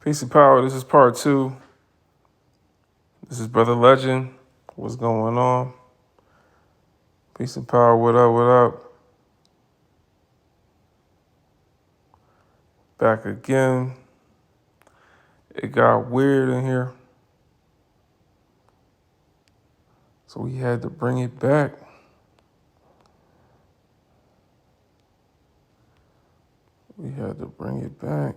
Peace and power. This is part two. This is Brother Legend. What's going on? Peace and power. What up? What up? Back again. It got weird in here, so we had to bring it back. We had to bring it back.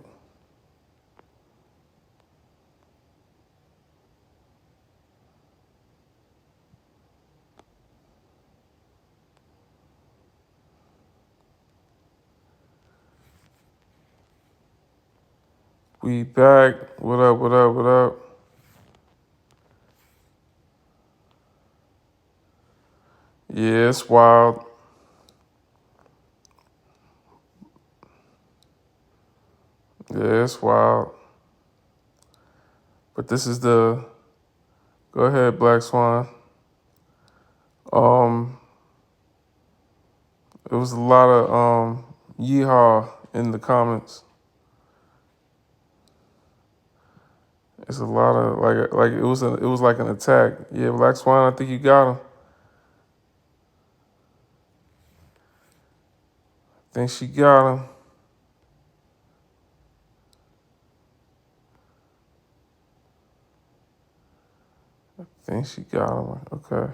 We back. What up? What up? What up? Yeah, it's wild. Yeah, it's wild. But this is the. Go ahead, Black Swan. Um, it was a lot of yeehaw in the comments. It's a lot of like it was like an attack. Yeah, Black Swan, I think you got him. I think she got him. I think she got him. Okay.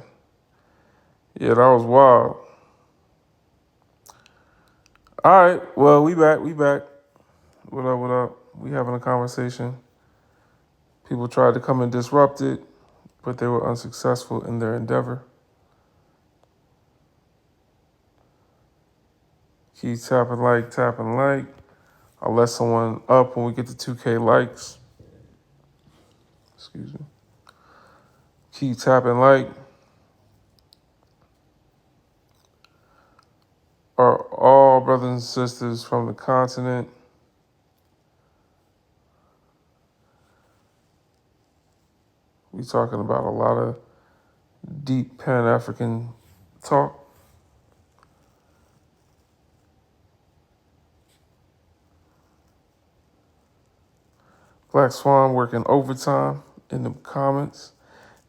Yeah, that was wild. All right. Well, we back. We back. What up? What up? We having a conversation. People tried to come and disrupt it, but they were unsuccessful in their endeavor. Keep tapping like, tapping like. I'll let someone up when we get to 2K likes. Excuse me. Keep tapping like. Are all brothers and sisters from the continent. We talking about a lot of deep Pan-African talk. Black Swan working overtime in the comments.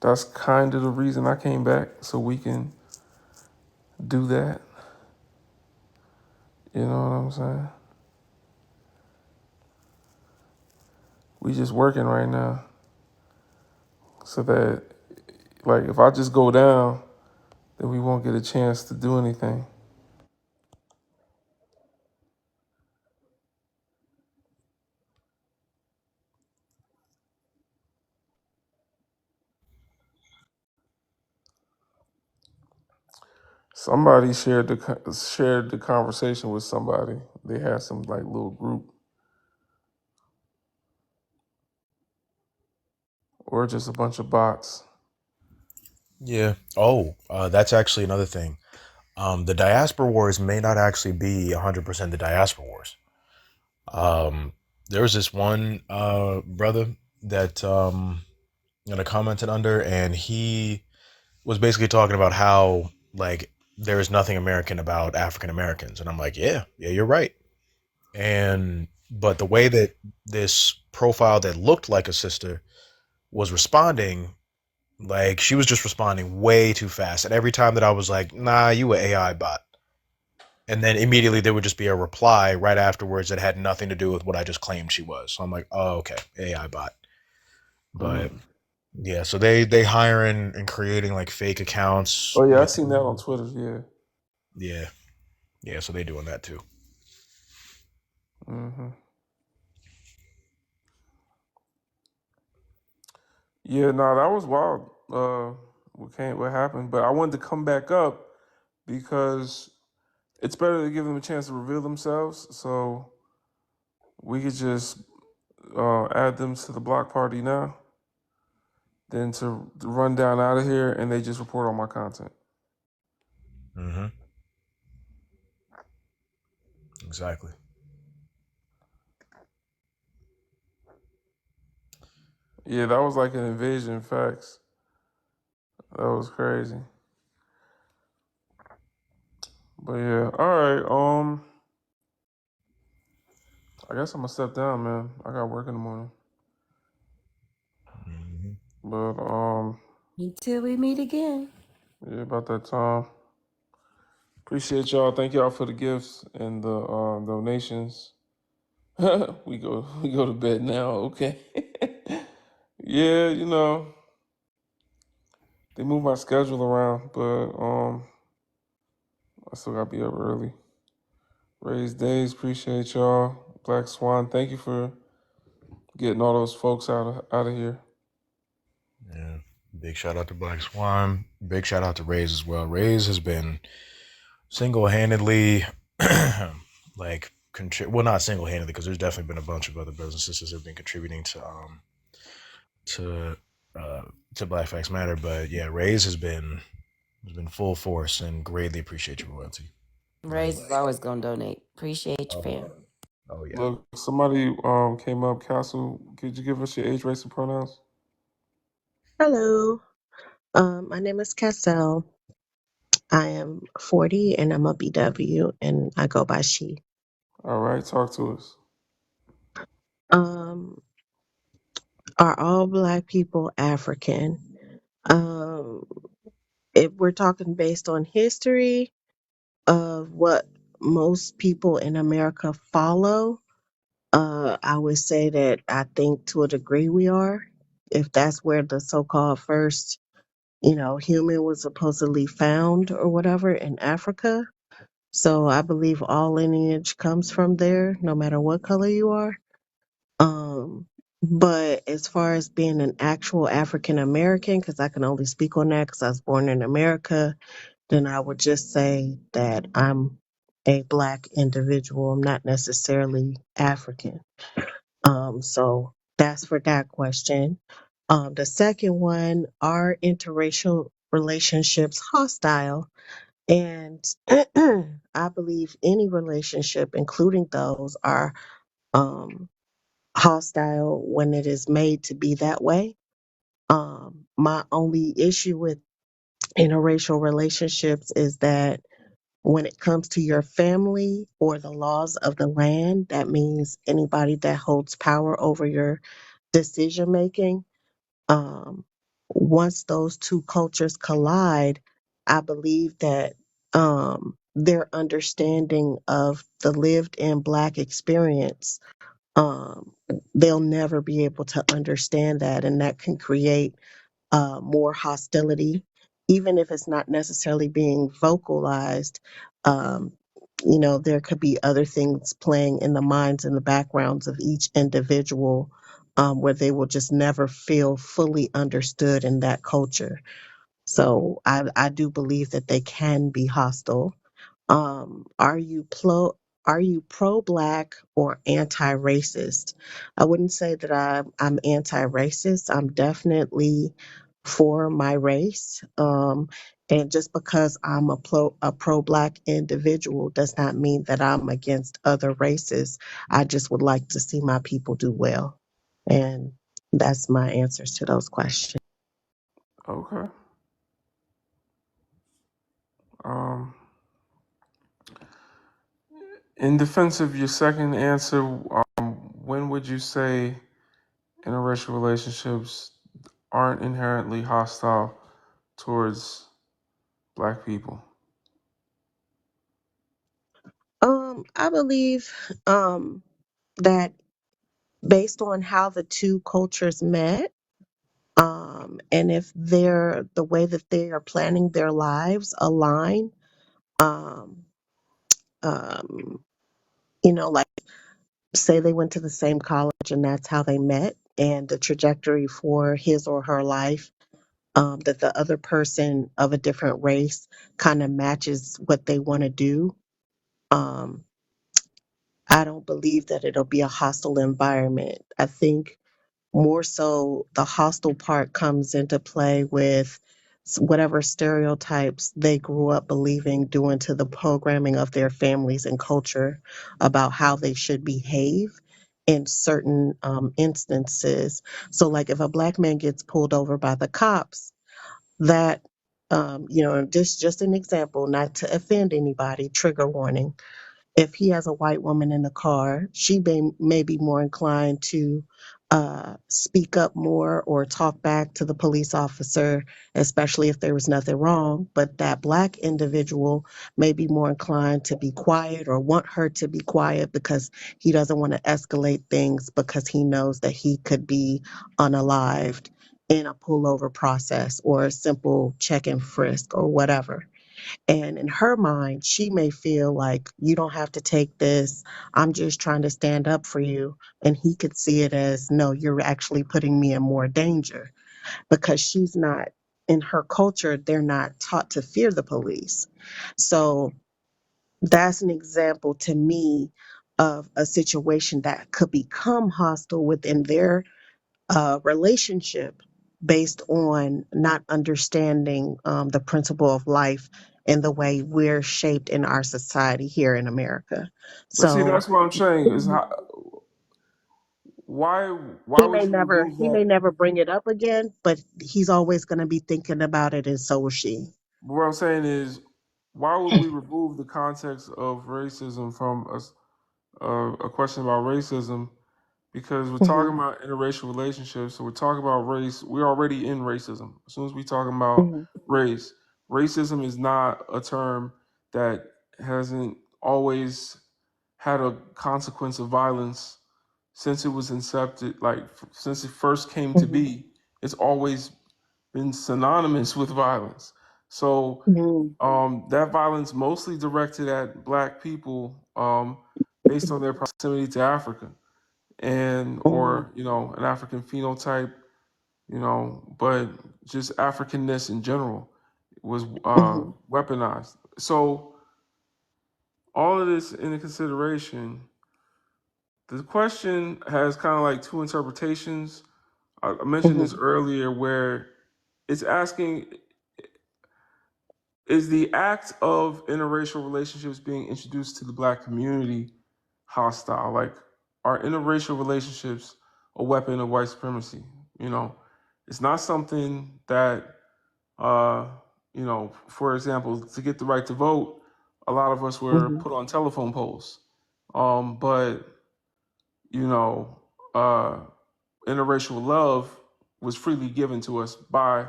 That's kind of the reason I came back, so we can do that. You know what I'm saying? We just working right now. So that, like, if I just go down, then we won't get a chance to do anything. Somebody shared the conversation with somebody. They had some like little group or just a bunch of bots. Yeah. Oh, that's actually another thing. The diaspora wars may not actually be 100% the diaspora wars. Um, there was this one brother that commented under, and he was basically talking about how like there is nothing American about African Americans, and I'm like, yeah, you're right. And but the way that this profile that looked like a sister was responding, like she was just responding way too fast. And every time that I was like, nah, you a AI bot. And then immediately there would just be a reply right afterwards that had nothing to do with what I just claimed she was. So I'm like, oh, okay, AI bot. But Mm. yeah, so they hiring and creating like fake accounts Oh yeah, I with seen that on Twitter. Yeah. yeah, yeah, so they doing that too. Hmm. Yeah, no, that was wild. What happened? But I wanted to come back up because it's better to give them a chance to reveal themselves. So we could just add them to the block party now than to run down out of here and they just report on my content. Mm-hmm. Exactly. Yeah, that was like an invasion. Facts. That was crazy. But yeah, all right. I guess I'm gonna step down, man. I got work in the morning. But Until we meet again. yeah, about that time. Appreciate y'all. Thank y'all for the gifts and the donations. We go to bed now. Okay. Yeah, they move my schedule around, but I still gotta be up early. Raise days. Appreciate y'all. Black Swan. Thank you for getting all those folks out of here. Yeah. Big shout out to Black Swan. Big shout out to Rays as well. Rays has been single handedly, like, well, not single handedly, because there's definitely been a bunch of other brothers and sisters that have been contributing to uh, to Black Facts Matter. But yeah, Rays has been full force and greatly appreciate your royalty. Ray's is always gonna donate. Appreciate you, Oh, fam. oh yeah. Look, somebody came up. Castle, could you give us your age, race, and pronouns? Hello, my name is Cassell. I am 40 and I'm a BW and I go by she. All right, talk to us. Um, are all Black people African? Um, if we're talking based on history of what most people in America follow, I would say that I think to a degree we are. If that's where the so-called first, human was supposedly found or whatever in Africa. So I believe all lineage comes from there, no matter what color you are. Um, but as far as being an actual African American, because I can only speak on that because I was born in America, then I would just say that I'm a Black individual. I'm not necessarily African. So that's for that question. The second one, are interracial relationships hostile? And I believe any relationship, including those, are um, hostile when it is made to be that way. My only issue with interracial relationships is that when it comes to your family or the laws of the land, that means anybody that holds power over your decision making. um, Once those two cultures collide, I believe that their understanding of the lived in Black experience, um, they'll never be able to understand that. And that can create more hostility, even if it's not necessarily being vocalized. Um, there could be other things playing in the minds and the backgrounds of each individual, where they will just never feel fully understood in that culture. So I do believe that they can be hostile. Are you pro black or anti racist? I wouldn't say that I'm anti racist. I'm definitely for my race. And just because I'm a pro black individual does not mean that I'm against other races. I just would like to see my people do well. And that's my answers to those questions. Okay. Um, in defense of your second answer, when would you say interracial relationships aren't inherently hostile towards Black people? I believe that based on how the two cultures met, and if the way that they are planning their lives align, um, um, like say they went to the same college and that's how they met, and the trajectory for his or her life, that the other person of a different race kind of matches what they want to do. Um, I don't believe that it'll be a hostile environment. I think more so the hostile part comes into play with whatever stereotypes they grew up believing due into the programming of their families and culture about how they should behave in certain instances. So, like if a Black man gets pulled over by the cops, that just an example, not to offend anybody, trigger warning. If he has a white woman in the car, she may be more inclined to speak up more or talk back to the police officer, especially if there was nothing wrong. But that Black individual may be more inclined to be quiet or want her to be quiet because he doesn't want to escalate things because he knows that he could be unalived in a pullover process or a simple check and frisk or whatever. And in her mind, she may feel like, you don't have to take this. I'm just trying to stand up for you. And he could see it as, no, you're actually putting me in more danger because she's not, in her culture, they're not taught to fear the police. So that's an example to me of a situation that could become hostile within their relationship based on not understanding the principle of life and the way we're shaped in our society here in America. But see, So that's what I'm saying is he how, why why would you remove he may that? never bring it up again, but he's always going to be thinking about it, and so is she. What I'm saying is, why would we remove the context of racism from a question about racism? Because we're talking Hmm. about interracial relationships, so we're talking about race. We're already in racism. As soon as we talk about Hmm. race, racism is not a term that hasn't always had a consequence of violence since it was incepted. Like since it first came to Hmm. be, it's always been synonymous with violence. So Hmm. that violence mostly directed at black people based on their proximity to Africa and Hmm. or an African phenotype, but just Africanness in general was Hmm. weaponized. So all of this into consideration, the question has kind of like two interpretations. I mentioned Hmm. this earlier, where it's asking, is the act of interracial relationships being introduced to the black community hostile? Like, are interracial relationships a weapon of white supremacy? You know, it's not something that, uh, for example, to get the right to vote, a lot of us were Hmm. put on telephone poles. But, you know, uh, interracial love was freely given to us by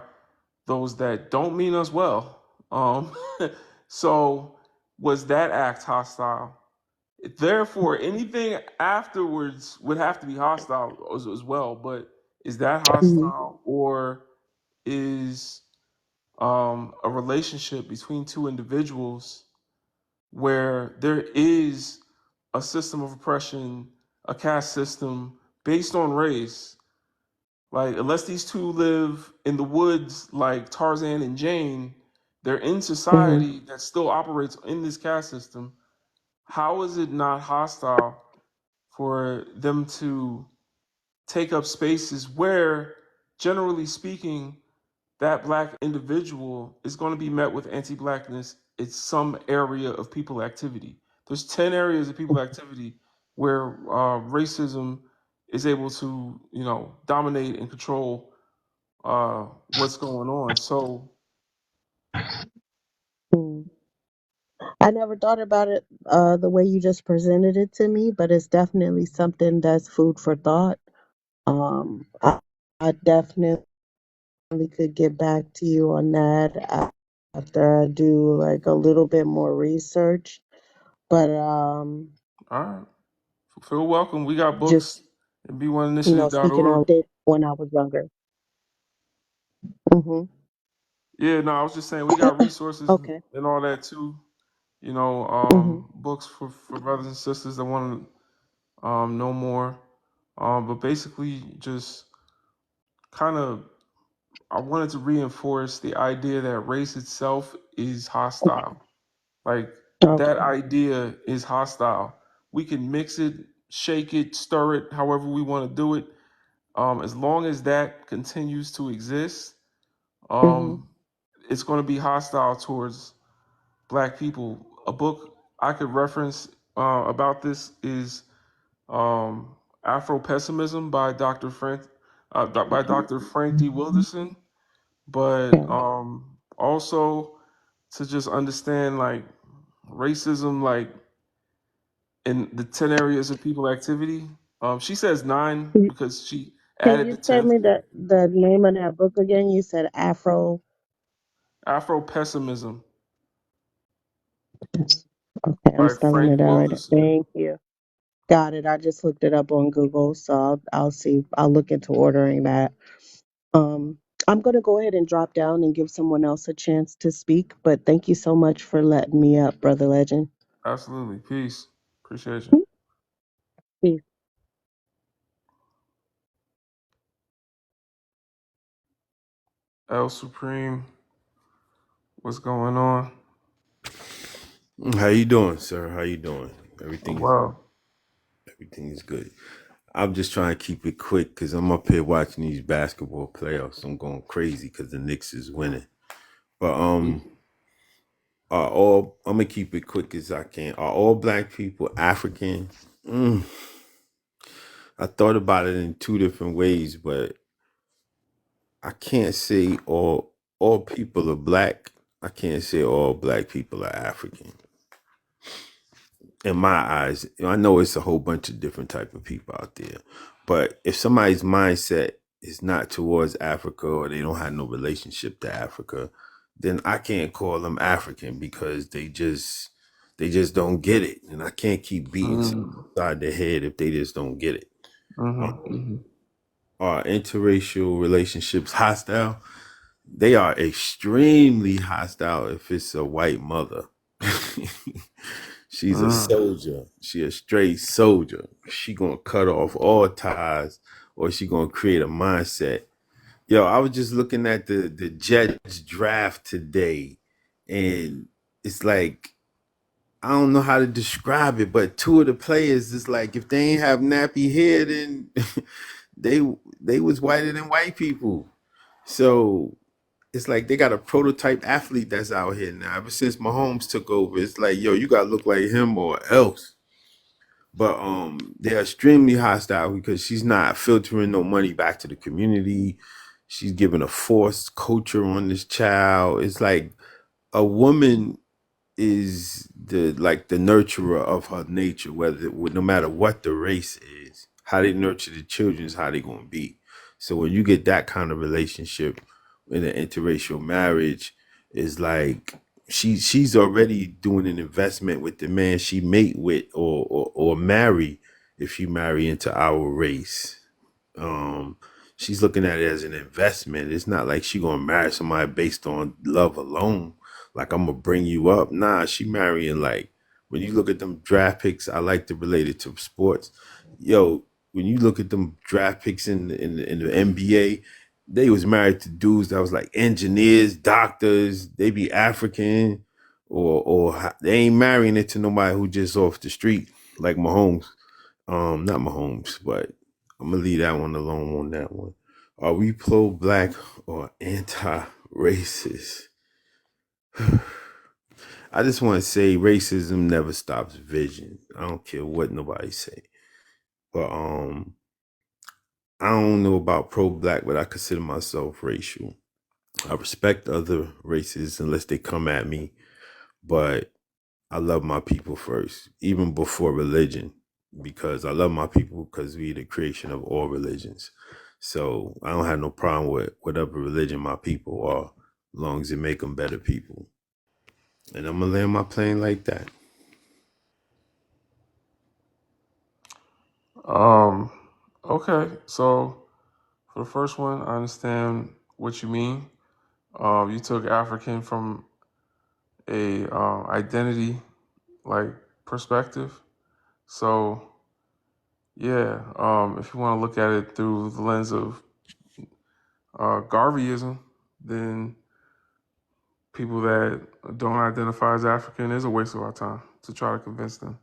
those that don't mean us well. Um, so was that act hostile? Therefore, anything afterwards would have to be hostile as well. But is that Hmm. hostile, or is a relationship between two individuals where there is a system of oppression, a caste system based on race? Like, unless these two live in the woods like Tarzan and Jane, they're in Hmm. society that still operates in this caste system. How is it not hostile for them to take up spaces where, generally speaking, that black individual is going to be met with anti-blackness? It's some area of people activity. There's 10 areas of people activity where racism is able to, dominate and control what's going on. So, Hmm. I never thought about it the way you just presented it to me, but it's definitely something that's food for thought. I definitely could get back to you on that after I do like a little bit more research. But all right, feel welcome. We got books just at speaking b1initiative.org. on it when I was younger. Hmm. Yeah, no, I was just saying we got resources Okay. and all that too. Hmm. Books for brothers and sisters that want to know more. But basically, just kind of, I wanted to reinforce the idea that race itself is hostile. Like, that Okay. idea is hostile. We can mix it, shake it, stir it, however we want to do it. As long as that continues to exist, Hmm. um, it's going to be hostile towards black people. A book I could reference about this is um, Afro Pessimism by Dr. Frank D. Wilderson. But Okay. also to just understand, like, racism, like in the 10 areas of people activity. She says 9 Can because she can added you the tell 10th. me the name of that book again? You said Afro. Afro Pessimism Okay, I'm by spelling Frank it out right. Wilderson. Thank you. Got it. I just looked it up on Google, so I'll see. I'll look into ordering that. Um, I'm gonna go ahead and drop down and give someone else a chance to speak. But thank you so much for letting me up, Brother Legend. Absolutely. Peace. Appreciate you. Peace. El Supreme, what's going on? How you doing, sir? How you doing? I'm well. Everything is good. I'm just trying to keep it quick because I'm up here watching these basketball playoffs. I'm going crazy because the Knicks is winning. But are all I'm gonna keep it quick as I can. Are all black people African? Mm, I thought about it in two different ways, but I can't say all people are black. I can't say all black people are African. In my eyes, I know it's a whole bunch of different type of people out there, but if somebody's mindset is not towards Africa or they don't have no relationship to Africa, then I can't call them African because they just don't get it, and I can't keep beating Mm, someone inside their head if they just don't get it. mm-hmm. Are interracial relationships hostile? They are extremely hostile if it's a white mother. She's a Mm. soldier. She a straight soldier. She gonna cut off all ties, or she gonna create a mindset. Yo, I was just looking at the Jets draft today, and it's like I don't know how to describe it, but two of the players is like if they ain't have nappy hair, then they they was whiter than white people. So it's like they got a prototype athlete that's out here now. Ever since Mahomes took over, it's like, yo, you gotta look like him or else. But they're extremely hostile because she's not filtering no money back to the community. She's giving a forced culture on this child. It's like a woman is the nurturer of her nature, whether no matter what the race is, how they nurture the children is how they gonna be. So when you get that kind of relationship in an interracial marriage, is like she's already doing an investment with the man she mate with or marry if she marry into our race. um she's looking at it as an investment. It's not like she gonna marry somebody based on love alone, like I'm gonna bring you up. Nah, she marrying like when you look at them draft picks, I like to relate it to sports. Yo, when you look at them draft picks in the NBA, they was married to dudes that was like engineers, doctors. They be African, or they ain't marrying it to nobody who just off the street like Mahomes. Not Mahomes, but I'm gonna leave that one alone on that one. Are we pro black or anti racist? I just want to say racism never stops vision. I don't care what nobody say. But I don't know about pro black, but I consider myself racial. I respect other races unless they come at me, but I love my people first, even before religion, because I love my people because we the creation of all religions. So I don't have no problem with whatever religion my people are, as long as it make them better people. And I'm gonna land my plane like that. Um, okay. So for the first one, I understand what you mean. You took African from a identity like perspective. So yeah, if you want to look at it through the lens of Garveyism, then people that don't identify as African is a waste of our time to try to convince them.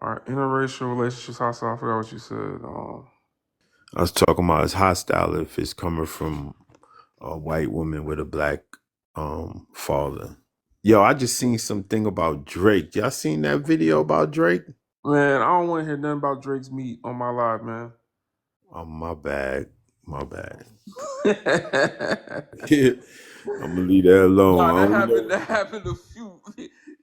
Our interracial relationships hostile. I forgot what you said. I was talking about it's hostile if it's coming from a white woman with a black father. Yo, I just seen something about Drake. Y'all seen that video about Drake? Man, I don't want to hear nothing about Drake's meat on my live, man. Oh, my bad. My bad. Nah, I'm gonna leave that alone. I that don't happened. know. That happened a few.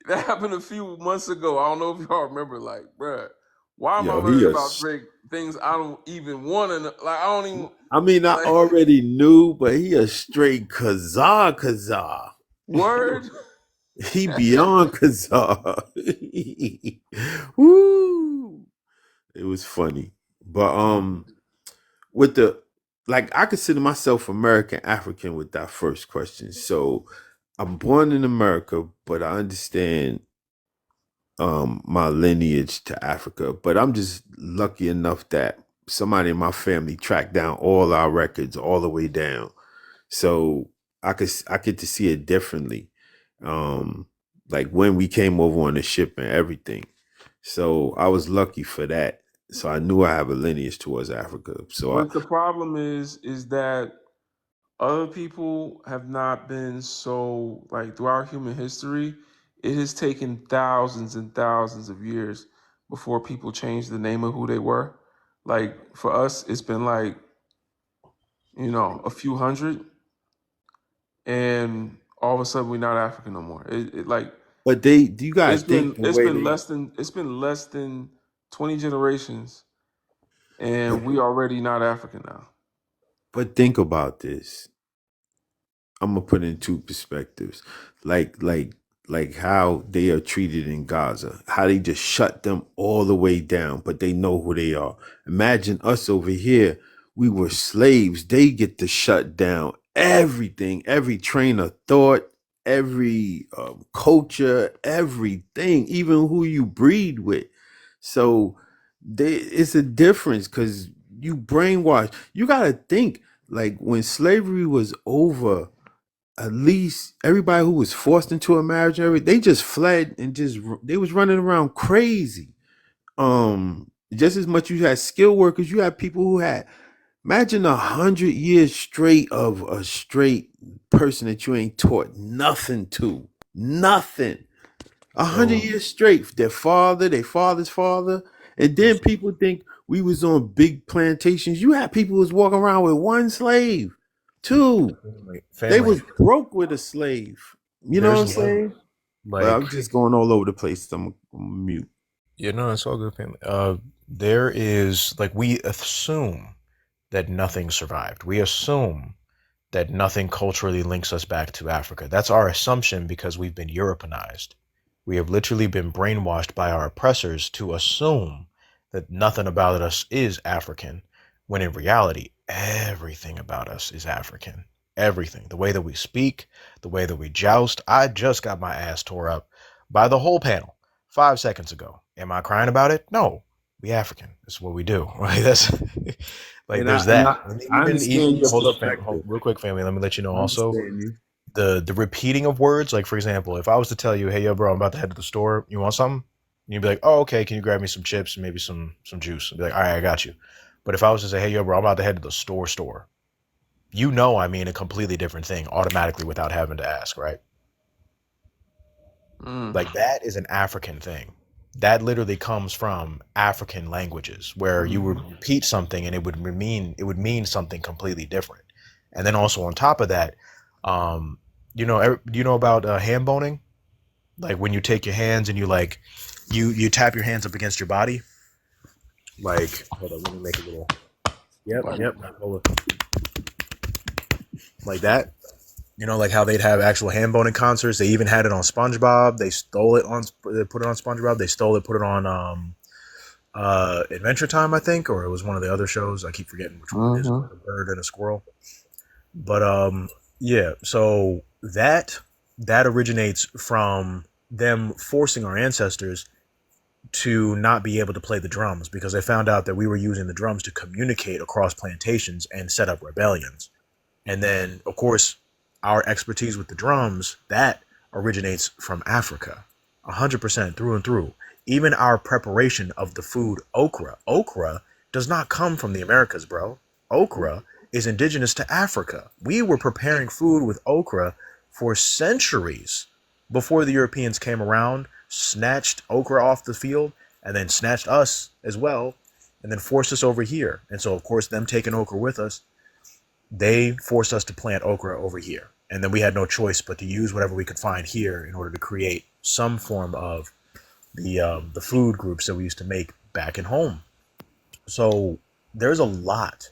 That happened a few months ago. I don't know if y'all remember. Like, bruh, why am I Yo, he learning a about Drake things I don't even want to know? Like, I don't even I mean, I like. already knew, but he a straight Kazaa. Word. He beyond Kazaa. Woo! It was funny, but with the like, I consider myself American African with that first question. So I'm born in America, but I understand my lineage to Africa. But I'm just lucky enough that somebody in my family tracked down all our records all the way down. So I get to see it differently. Um like when we came over on the ship and everything. So I was lucky for that. So I knew I have a lineage towards Africa. So I But the problem is that other people have not been so like throughout human history. It has taken thousands and thousands of years before people changed the name of who they were. Like for us, it's been like a few hundred, and all of a sudden we're not African no more. It like but they you gotta it's think been the it's way been they less than 20 generations, and we already not African now. but think about this. I'm gonna put it in two perspectives, like like like how they are treated in Gaza, how they just shut them all the way down, but they know who they are. Imagine us over here. We were slaves. They get to shut down everything, every train of thought, every culture, everything, even who you breed with. So it's a difference because you brainwash. You gotta think like when slavery was over, at least everybody who was forced into a marriage and everything, they just fled and they was running around crazy. Just as much you had skilled workers, you had people who had imagine 100 years straight of a straight person that you ain't taught nothing to. Nothing. A hundred So, years straight. Their father, their father's father. And then people think we was on big plantations. You had people who was walking around with one slave, two. They family, was broke with a slave. You know what there's I'm saying? But I'm like, just going all over the place. I'm mute. it's all good, family. There is like we assume that nothing survived. We assume that nothing culturally links us back to Africa. That's our assumption because we've been Europeanized. We have literally been brainwashed by our oppressors to assume that nothing about us is African, when in reality, everything about us is African. Everything. The way that we speak, the way that we joust. I just got my ass tore up by the whole panel 5 seconds ago. Am I crying about it? No. We African. That's what we do. Right? That's like And there's I and that. I, And I even understand your hold up, fam, hold, perspective. real quick, family. Let me let you know I also understand you. the repeating of words. Like for example, if I was to tell you, "Hey, yo, bro, I'm about to head to the store. You want something?" And you'd be like, "Oh, okay. Can you grab me some chips and maybe some juice?" I'd be like, "All right, I got you." But if I was to say, "Hey, yo, bro, I'm about to head to the store," I mean a completely different thing automatically without having to ask, right? Mm. Like that is an African thing. That literally comes from African languages where you would repeat something and it would mean something completely different. And then also on top of that, do you know about hand boning? Like when you take your hands and you like you tap your hands up against your body. Like hold on, let me make a little. Yep, Like, yep. Like that. Like how they'd have actual hand boning concerts. They even had it on SpongeBob. They stole it on. They put it on SpongeBob. They stole it, put it on Adventure Time, I think, or it was one of the other shows. I keep forgetting which one it is. mm-hmm. A bird and a squirrel. But yeah. So that originates from them forcing our ancestors to not be able to play the drums because they found out that we were using the drums to communicate across plantations and set up rebellions. And then, of course, our expertise with the drums, that originates from Africa, 100% through and through. Even our preparation of the food okra. Okra does not come from the Americas, bro. Okra is indigenous to Africa. We were preparing food with okra for centuries before the Europeans came around, snatched okra off the field, and then snatched us as well, and then forced us over here. And so, of course, them taking okra with us, they forced us to plant okra over here. And then we had no choice but to use whatever we could find here in order to create some form of the food groups that we used to make back at home. So there's a lot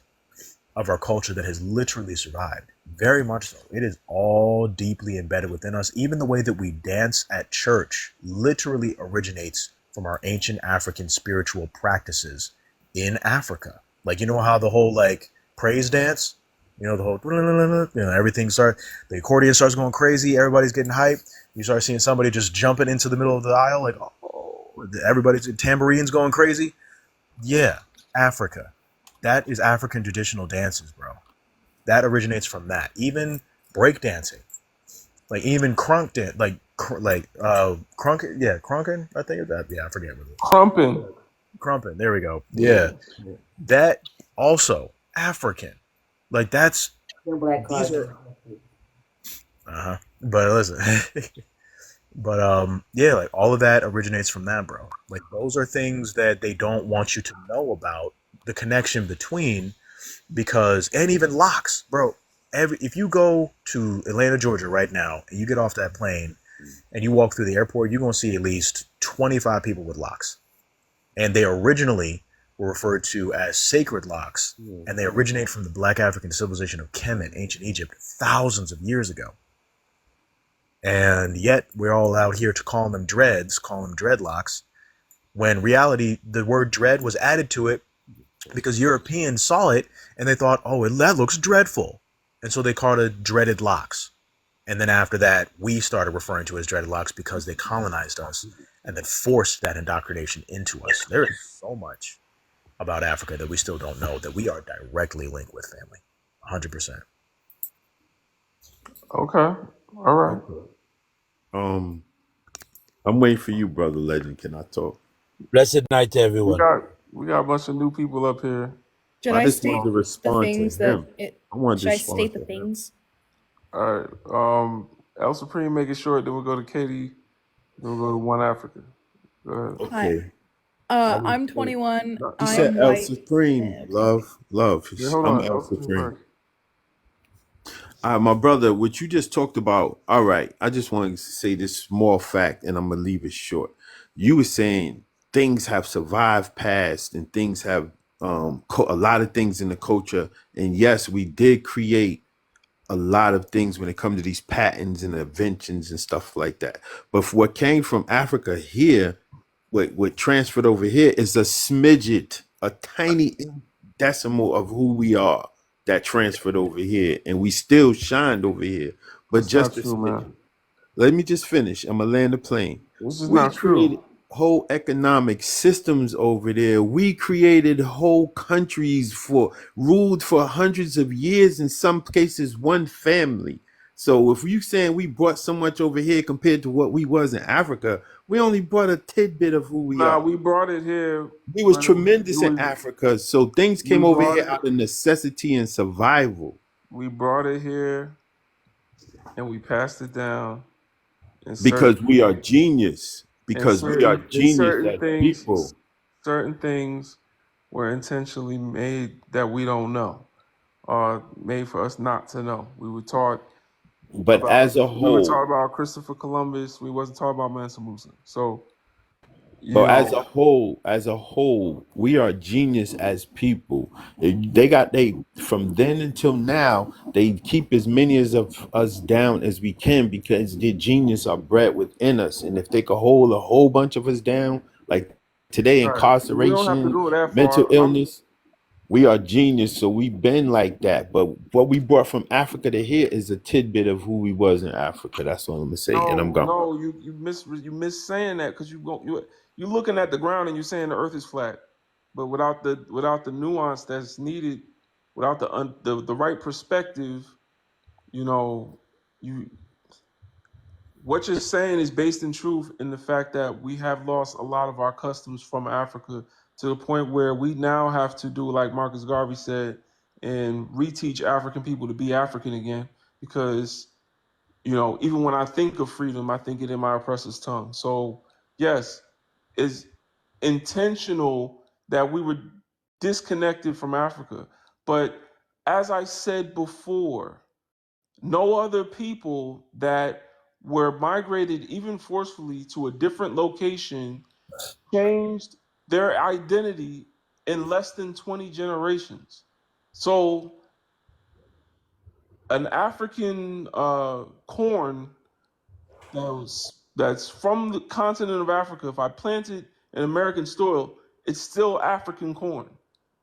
of our culture that has literally survived. Very much so. It is all deeply embedded within us. Even the way that we dance at church literally originates from our ancient African spiritual practices in Africa. Like, you know how the whole like praise dance, you know, the whole, you know, everything starts, the accordion starts going crazy, everybody's getting hyped. You start seeing somebody just jumping into the middle of the aisle, like, oh, everybody's tambourines going crazy. Yeah, Africa. That is African traditional dances, bro. That originates from that. Even breakdancing, like even crunk dance, crunk, yeah, crunking. I think of that. Yeah, I forget what it is. Crumping. Crumping. There we go. Yeah, that also African. Like that's these are. But listen, but yeah, like all of that originates from that, bro. Like those are things that they don't want you to know about the connection between because and even locks, bro. If you go to Atlanta, Georgia right now and you get off that plane and you walk through the airport, you're gonna see at least 25 people with locks. And they originally were referred to as sacred locks, and they originate from the Black African civilization of Kemet, ancient Egypt, thousands of years ago. And yet we're all out here to call them dreads, call them dreadlocks, when in reality the word dread was added to it because Europeans saw it and they thought, oh, that looks dreadful. And so they called it dreaded locks. And then after that, we started referring to it as dreaded locks because they colonized us and then forced that indoctrination into us. There is so much about Africa that we still don't know that we are directly linked with, family. 100%. Okay. All right. I'm waiting for you, brother Legend. Can I talk? Blessed night to We everyone. got a bunch of new people up here. Should I I just state wanted to the respond to things that him. it? I wanted to Should I respond state to the him. things? All right. El Supreme, make it short. Then we'll go to Katie. Then we'll go to One Africa. Go ahead. Okay. I'm 21. No, You I said am El white. Supreme, Okay. love. yeah, hold I'm on. El El Supreme Supreme. first. My brother, what you just talked about. All right, I just wanted to say this small fact, and I'm gonna leave it short. You were saying things have survived past, and things have a lot of things in the culture. And yes, we did create a lot of things when it comes to these patents and inventions and stuff like that. But for what came from Africa here, what transferred over here is a smidget, a tiny decimal of who we are that transferred over here, and we still shined over here, but That's not just a true, smidget. man. Let me just finish. I'm gonna land the plane. This is We not created true. whole economic systems over there. We created whole countries for ruled for hundreds of years, in some cases one family. So if you saying we brought so much over here compared to what we was in Africa, we only brought a tidbit of who we Nah, are. we brought it here We was when tremendous in Africa, so things we came over brought here it. out of necessity and survival. We brought it here and we passed it down in Because we are genius. Because we are genius certain as things. people. Certain things were intentionally made that we don't know, or made for us not to know. We were taught But about as a whole, Christopher Columbus. We wasn't taught about Mansa Musa. So you but know, as a whole, we are genius as people. They got they from then until now, they keep as many as of us down as we can because their genius are bred within us. And if they could hold a whole bunch of us down, like today, all right, we don't have to incarceration, go that mental far. illness, we are genius, so we've been like that. But what we brought from Africa to here is a tidbit of who we was in Africa. That's all I'm gonna say, and I'm gone. No, you miss saying that because you looking at the ground and you saying the Earth is flat, but without the nuance that's needed, without the right perspective, you know, you what you're saying is based in truth in the fact that we have lost a lot of our customs from Africa to the point where we now have to do like Marcus Garvey said and reteach African people to be African again because you know, even when I think of freedom, I think it in my oppressor's tongue. So, yes, it's intentional that we were disconnected from Africa. But as I said before, no other people that were migrated even forcefully to a different location, changed their identity in less than 20 generations. So an African corn that's from the continent of Africa, if I plant it in American soil, it's still African corn.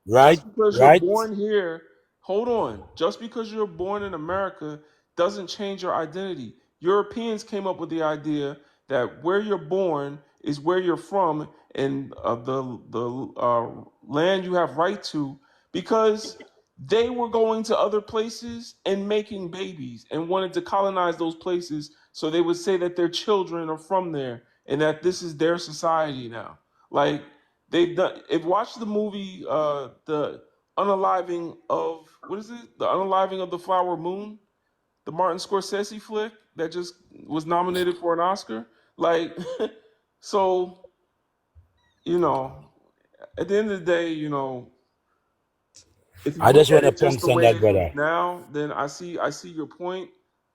Right, Just because you're right. born here, hold on. Just because you're born in America doesn't change your identity. Europeans came up with the idea that where you're born is where you're from, and the land you have right to, because they were going to other places and making babies and wanted to colonize those places, so they would say that their children are from there and that this is their society now. Like they've done. If watch the movie, the unaliving of what is it? The unaliving of the flower moon, the Martin Scorsese flick that just was nominated for an Oscar. Like, so you know, at the end of the day, if you I look just at want to it just punch the on way that, it is brother. now, then I see your point,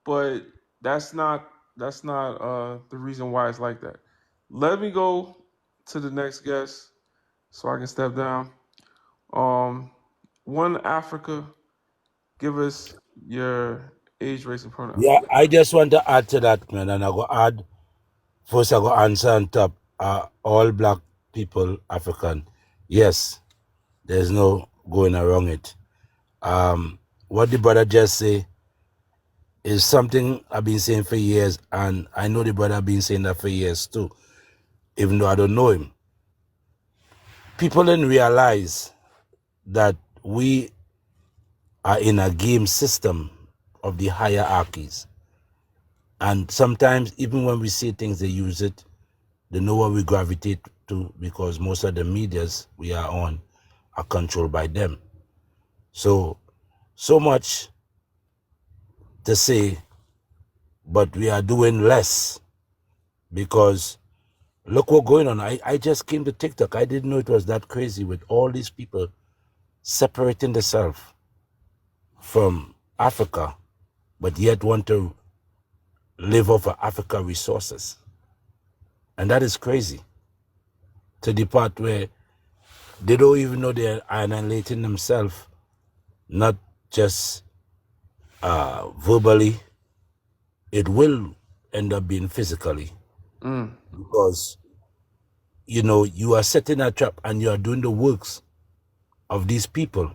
but that's not the reason why it's like that. Let me go to the next guest so I can step down. One Africa, give us your age, race, and pronoun. Yeah, I just want to add to that, man, and I go add. First, I go answer on top. All black people, African. Yes, there's no going around it. What the brother just say is something I've been saying for years, and I know the brother been saying that for years too, even though I don't know him. People didn't realize that we are in a game system of the hierarchies. And sometimes, even when we see things, they use it. They know what we gravitate to, because most of the medias we are on are controlled by them. So much to say, but we are doing less, because look what's going on. I just came to TikTok. I didn't know it was that crazy, with all these people separating themselves from Africa, but yet want to live off of Africa resources. And that is crazy, to the part where they don't even know they're annihilating themselves, not just verbally. It will end up being physically, because you are setting a trap and you are doing the works of these people,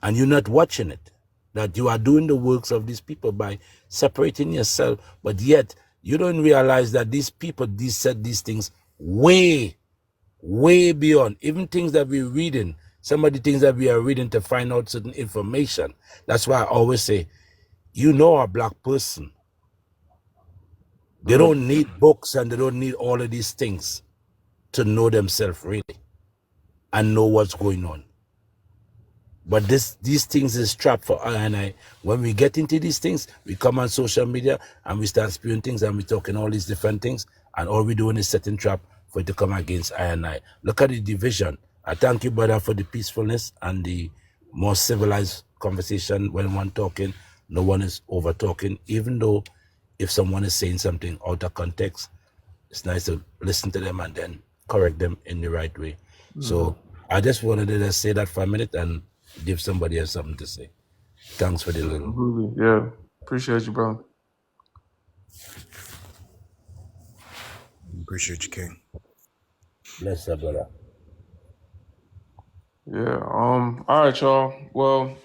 and you're not watching it, that you are doing the works of these people by separating yourself, but yet you don't realize that these people said these things way beyond even things that we're reading. Some of the things that we are reading to find out certain information. That's why I always say, a black person, they don't need books and they don't need all of these things to know themselves really and know what's going on. But these things is trap for I and I. When we get into these things, we come on social media and we start spewing things and we talking all these different things, and all we doing is setting trap for it to come against I and I. Look at the division. I thank you, brother, for the peacefulness and the more civilized conversation. When one talking, no one is over talking. Even though if someone is saying something out of context, it's nice to listen to them and then correct them in the right way. So I just wanted to just say that for a minute and give somebody else something to say. Thanks for the little. Absolutely. Yeah. Appreciate you, brother. Appreciate you, King. Bless her, brother. Yeah. All right, y'all. Well,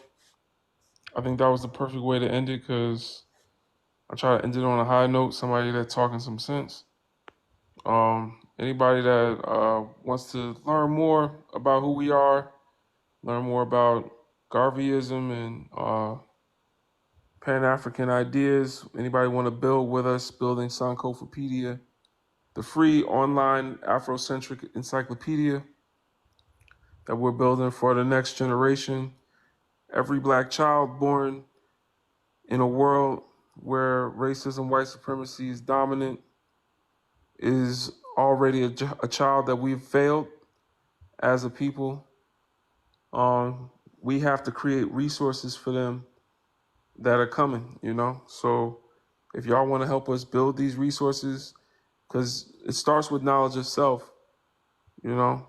I think that was the perfect way to end it, because I try to end it on a high note. Somebody that's talking some sense. Anybody that wants to learn more about who we are, learn more about Garveyism and Pan African ideas. Anybody want to build with us? Building Sankophobia, the free online Afrocentric encyclopedia that we're building for the next generation. Every black child born in a world where racism, white supremacy is dominant is already a child that we've failed as a people. We have to create resources for them that are coming, So if y'all want to help us build these resources, because it starts with knowledge of self, you know.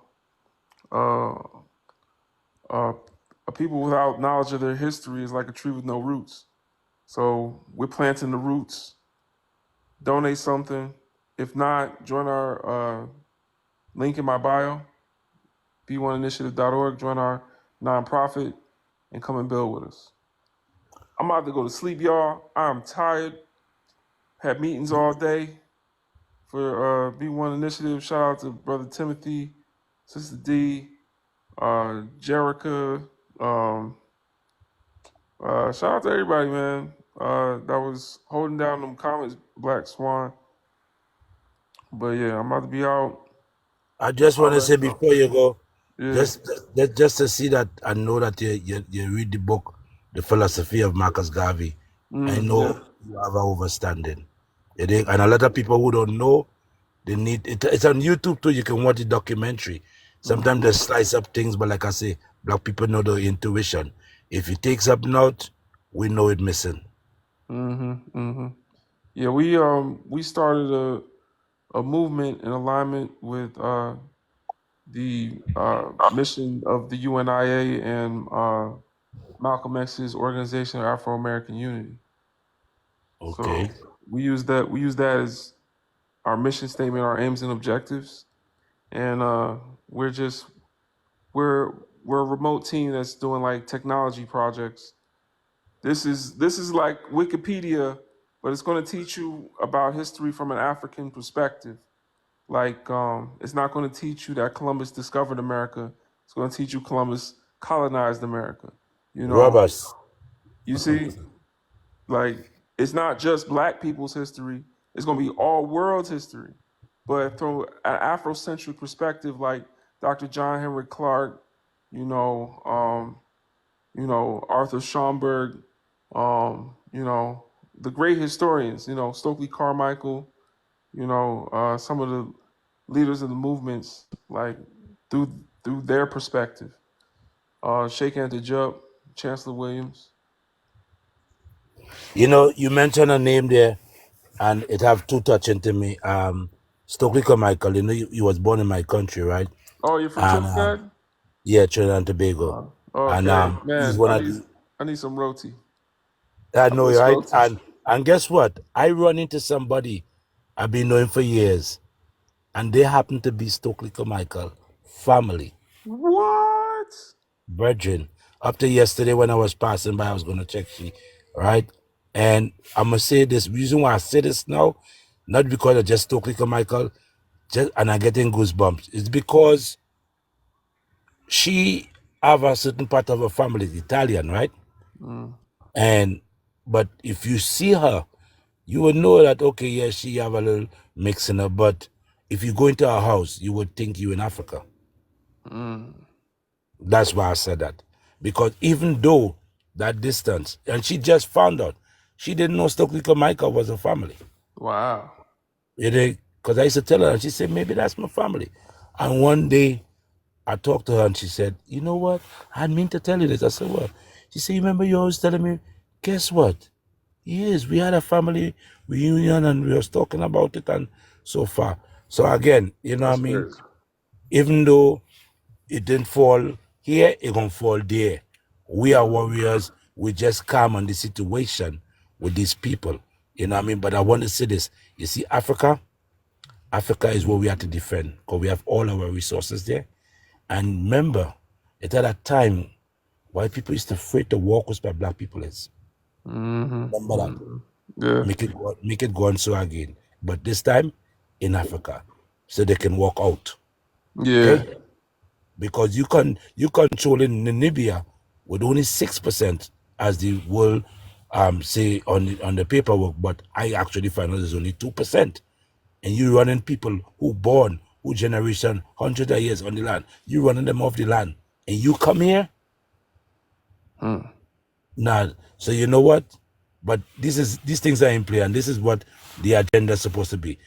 Uh, uh, People without knowledge of their history is like a tree with no roots. So we're planting the roots. Donate something. If not, join our link in my bio, b1initiative.org. Join our nonprofit and come and build with us. I'm about to go to sleep, y'all. I'm tired. Had meetings all day for B1 Initiative. Shout out to Brother Timothy, Sister D, Jerica. Shout out to everybody, man. That was holding down them comments, Black Swan. But yeah, I'm about to be out. I just want to say before you go, Yeah. just to see that I know that you read the book, The Philosophy of Marcus Garvey. I know you have an overstanding. You think? And a lot of people who don't know, they need it. It's on YouTube too. You can watch the documentary. Sometimes they slice up things, but like I say, black people know the intuition. If you take something out, we know it missing. Yeah, we started a movement in alignment with the mission of the UNIA and Malcolm X's organization Afro American Unity. Okay. So we use that as our mission statement, our aims and objectives, and we're a remote team that's doing like technology projects. This is like Wikipedia, but it's going to teach you about history from an African perspective. Like it's not going to teach you that Columbus discovered America. It's going to teach you Columbus colonized America. You know, Robbers. you see, like it's not just Black people's history. It's going to be all world's history, but from an Afrocentric perspective, like Dr. John Henrik Clark, Arthur Schomburg, the great historians, Stokely Carmichael, some of the leaders of the movements, like through their perspective. Sheikh Anta Diop, Chancellor Williams. You mentioned a name there, and it have two touching to me. Stokely Carmichael, he was born in my country, right? Oh, you're from And Trinidad? yeah, Trinidad and Tobago. And Okay, he's man. one of the I need some roti. I I know, miss right? roti. And guess what? I run into somebody I've been knowing for years, and they happen to be Stokely Carmichael family, What? brethren. Up to yesterday when I was passing by, I was gonna check she, right? And I'm gonna say this reason why I say this now, not because of just Stokely Carmichael, and I'm getting goosebumps. It's because she have a certain part of her family is Italian, right? And but if you see her, you would know that okay, yes, she have a little mix in her, but if you go into her house, you would think you in Africa. That's why I said that. Because even though that distance, and she just found out, she didn't know Stokely Carmichael was a family. Wow. Because I used to tell her, and she said, maybe that's my family. And one day I talked to her and she said, you know what? I didn't mean to tell you this. I said, what? She said, you remember you always telling me, guess what? Yes, we had a family reunion and we was talking about it and so far. So again, you know what I That's mean? crazy. Even though it didn't fall here, it gonna fall there. We are warriors. We just calm on the situation with these people. You know what I mean? But I want to say this. You see, Africa is what we have to defend because we have all our resources there. And remember, at that time, white people used to afraid to walk with where black people is. Remember that. Yeah. Make it go on so again. But this time in Africa, so they can walk out. Yeah. Okay? Because you control in Namibia with only 6% as the world say on the paperwork, but I actually find out there's only 2%. And you running people who generation hundreds of years on the land, you running them off the land. And you come here? Nah. So you know what? But these things are in play, and this is what the agenda is supposed to be.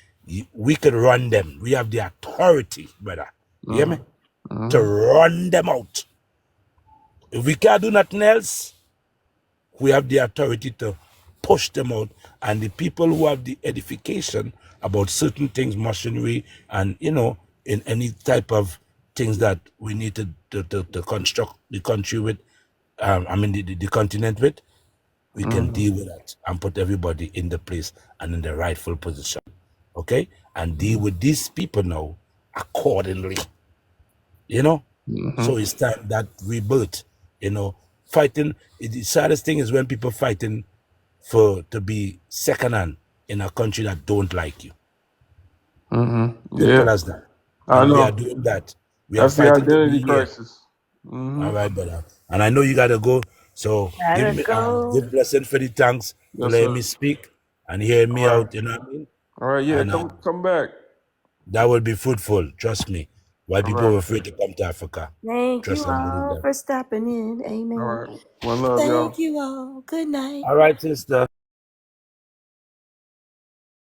We can run them. We have the authority, brother. You hear me? To run them out. If we can't do nothing else, we have the authority to push them out. And the people who have the edification about certain things, machinery, and in any type of things that we need to construct the country with, the continent with, we can deal with that and put everybody in the place and in the rightful position. Okay? And deal with these people now accordingly. So it's time that rebirth, fighting. The saddest thing is when people fighting to be second hand in a country that don't like you. Simple Yeah, as that. I And we are know. doing that. We are That's the fighting to be identity here. crisis. All right, brother. And I know you gotta go. So Gotta give go. blessing for the thanks for Yes, letting sir. me speak and hearing All me right. out, you know what I mean? All right. Yeah, And come back. that will be fruitful, trust me. Why All people right. are afraid to come to Africa. Thank you Trust and believe all that. for stopping in. All Amen. right. One love, y'all. Thank you all. Good night. All right, sister.